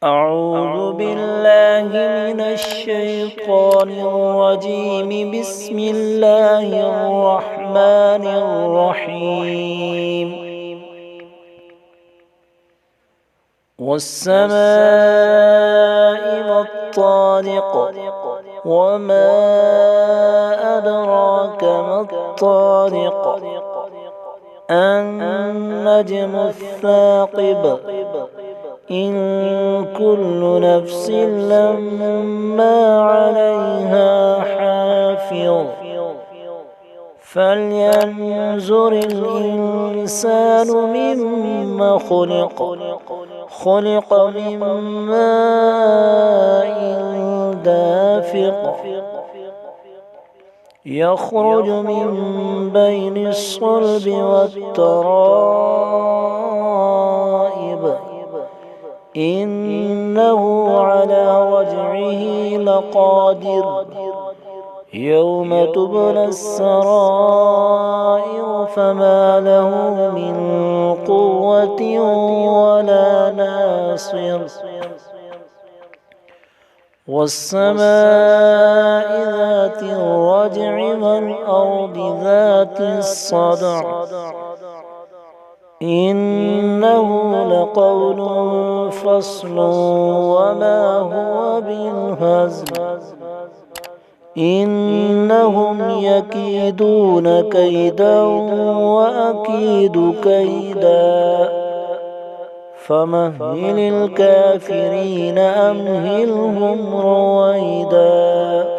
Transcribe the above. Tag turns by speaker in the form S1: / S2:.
S1: أعوذ بالله من الشيطان الرجيم. بسم الله الرحمن الرحيم. والسماء والطارق، وما أدراك ما الطارق. النجم الثاقب. إن كل نفس لما عليها حافظ. فلينظر الإنسان مما خلق. خلق من ماء دافق، يخرج من بين الصلب والترائب. إنه على رجعه لقادر. يوم تبلى السرائر فما له من قوة ولا ناصر. والسماء ذات الرجع والأرض ذات الصدع. إنه لقول فصل وما هو بالهزل. إنهم يكيدون كيدا وأكيد كيدا. فمهل الكافرين أمهلهم رويدا.